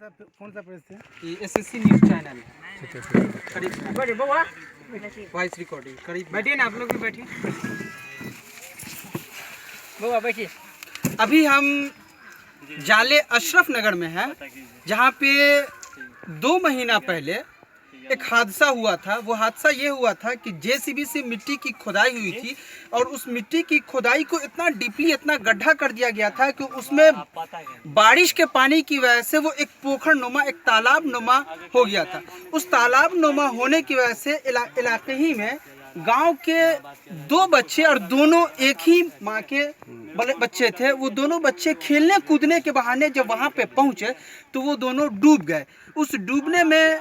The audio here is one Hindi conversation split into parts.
कौन सा प्रेस है? ये एसएससी न्यूज़ चैनल है। करीब वॉइस रिकॉर्डिंग करीब बैठिए ना, आप लोग भी बैठिए। बुआ बैठिए। अभी हम जाले अशरफ नगर में हैं, जहाँ पे 2 महीना पहले एक हादसा हुआ था। वो हादसा ये हुआ था कि जेसीबी से मिट्टी की खुदाई हुई थी और उस मिट्टी की खुदाई को इतना डीपली, इतना गड्ढा कर दिया गया था कि उसमें बारिश के पानी की वजह से वो एक पोखर नुमा, एक तालाब नुमा हो गया था। उस तालाब नुमा होने की वजह से इलाके ही में गांव के 2 बच्चे, और दोनों एक ही माँ के बच्चे थे, वो दोनों बच्चे खेलने कूदने के बहाने जब वहाँ पे पहुँचे तो वो दोनों डूब गए। उस डूबने में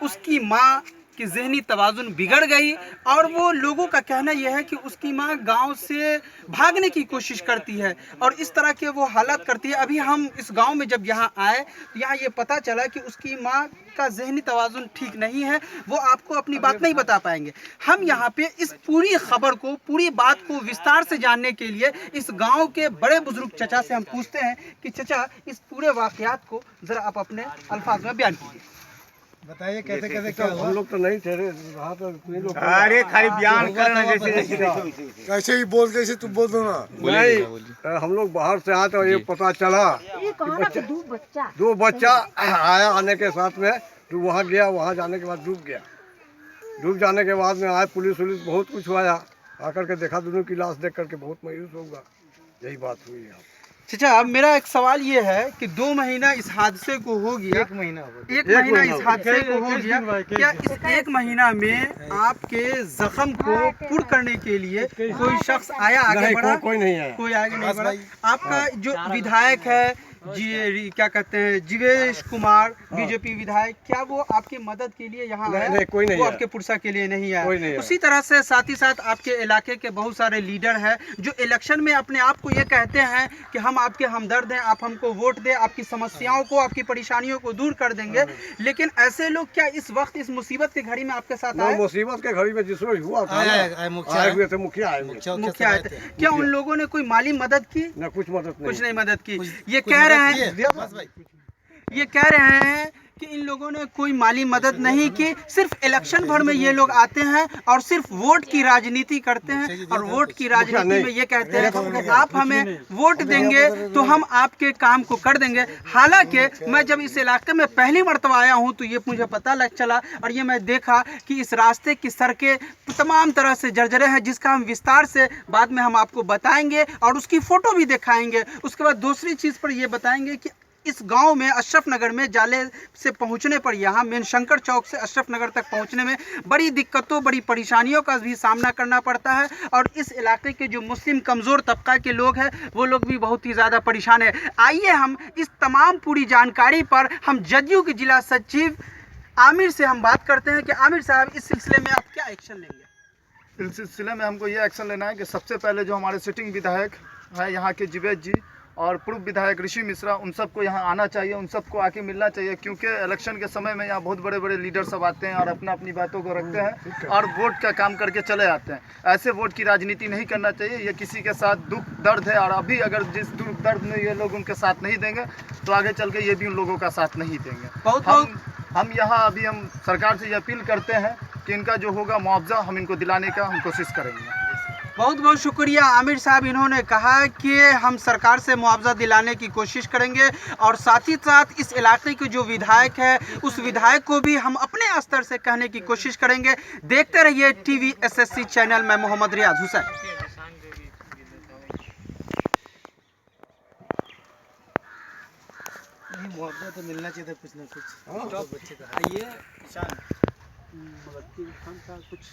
उसकी माँ की ज़हनी तवाज़ुन बिगड़ गई और वो लोगों का कहना यह है कि उसकी माँ गांव से भागने की कोशिश करती है और इस तरह के वो हालात करती है। अभी हम इस गांव में जब यहाँ आए तो यहाँ ये पता चला कि उसकी माँ का ज़हनी तवाज़ुन ठीक नहीं है। वो आपको अपनी बात नहीं बता पाएंगे। हम यहाँ पे इस पूरी खबर को, पूरी बात को विस्तार से जानने के लिए इस गांव के बड़े बुजुर्ग चचा से हम पूछते हैं कि चचा, इस पूरे वाक़यात को ज़रा आप अपने अल्फाज में बयान कीजिए। बताइए कैसे कैसे क्या हुआ? हम लोग तो नहीं थे वहाँ पर, तुम्हें लोग अरे खाली बयान करना, जैसे कैसे ही बोल, कैसे तुम बोल दो ना। नहीं, हम लोग बाहर से आए तो ये पता चला दो बच्चा आया, आने के साथ में तो वहाँ गया, वहाँ जाने के बाद डूब गया। डूब जाने के बाद में आए पुलिस बहुत कुछ आया, आकर के देखा, दोनों की लाश देख करके बहुत मायूस होगा। यही बात हुई है। चाचा, अब मेरा एक सवाल ये है कि 2 महीना इस हादसे को हो गया, 1 महीना इस हादसे को हो गया। क्या इस 1 महीना में आपके जख्म को पुर करने के लिए कोई शख्स आया, आगे बढ़ा? कोई नहीं आया, कोई आगे नहीं बढ़ा। आपका जो विधायक है क्या कहते हैं, जीवेश कुमार, बीजेपी विधायक, क्या वो आपकी मदद के लिए यहाँ आया? नहीं, कोई नहीं, वो आपके पुरसा के लिए नहीं आया। नहीं, उसी तरह से साथ ही साथ आपके इलाके के बहुत सारे लीडर हैं जो इलेक्शन में अपने आप को ये कहते हैं कि हम आपके हमदर्द हैं, आप हमको वोट दें, आपकी समस्याओं को, आपकी परेशानियों को दूर कर देंगे। लेकिन ऐसे लोग क्या इस वक्त, इस मुसीबत की घड़ी में आपके साथ आए? मुसीबत के घड़ी में जिसमें हुआ था, मुखिया आए थे। क्या उन लोगों ने कोई माली मदद की? न कुछ मदद नहीं, कुछ नहीं मदद की। ये कह रहे हैं कि इन लोगों ने कोई माली मदद नहीं की, सिर्फ इलेक्शन भर में ये लोग आते हैं और सिर्फ वोट की राजनीति करते हैं और वोट की राजनीति में ये कहते हैं कि आप हमें वोट देंगे तो हम आपके काम को कर देंगे। हालांकि मैं जब इस इलाके में पहली मरतबा आया हूं तो ये मुझे पता लग चला और ये मैं देखा कि इस रास्ते की सड़कें तमाम तरह से जर्जरे हैं, जिसका हम विस्तार से बाद में हम आपको बताएंगे और उसकी फ़ोटो भी दिखाएंगे। उसके बाद दूसरी चीज़ पर ये बताएंगे कि इस गांव में अशरफ नगर में जाले से पहुंचने पर, यहाँ मेन शंकर चौक से अशरफ नगर तक पहुंचने में बड़ी दिक्कतों, बड़ी परेशानियों का भी सामना करना पड़ता है और इस इलाके के जो मुस्लिम कमज़ोर तबका के लोग हैं वो लोग भी बहुत ही ज़्यादा परेशान है। आइए हम इस तमाम पूरी जानकारी पर हम जदयू के जिला सचिव आमिर से हम बात करते हैं कि आमिर साहब, इस सिलसिले में आप क्या एक्शन लेंगे? इस सिलसिले में हमको ये एक्शन लेना है कि सबसे पहले जो हमारे सिटिंग विधायक है यहाँ के जीवेश जी और पूर्व विधायक ऋषि मिश्रा, उन सबको यहाँ आना चाहिए, उन सबको आके मिलना चाहिए, क्योंकि इलेक्शन के समय में यहाँ बहुत बड़े बड़े लीडर सब आते हैं और अपना अपनी बातों को रखते हैं और वोट का काम करके चले आते हैं। ऐसे वोट की राजनीति नहीं करना चाहिए। ये किसी के साथ दुख दर्द है और अभी अगर जिस दुख दर्द में ये लोग उनके साथ नहीं देंगे तो आगे चल के ये भी उन लोगों का साथ नहीं देंगे। हम यहाँ अभी हम सरकार से ये अपील करते हैं कि इनका जो होगा मुआवजा हम इनको दिलाने का हम कोशिश करेंगे। बहुत बहुत शुक्रिया आमिर साहब। इन्होंने कहा कि हम सरकार से मुआवजा दिलाने की कोशिश करेंगे और साथ ही साथ इस इलाके के जो विधायक है उस विधायक को भी हम अपने स्तर से कहने की कोशिश करेंगे। देखते रहिए टीवी एसएससी चैनल में मोहम्मद रियाज हुसैन। मुआवजा तो मिलना चाहिए था कुछ ना कुछ। बच्चे का आइए किसान कुछ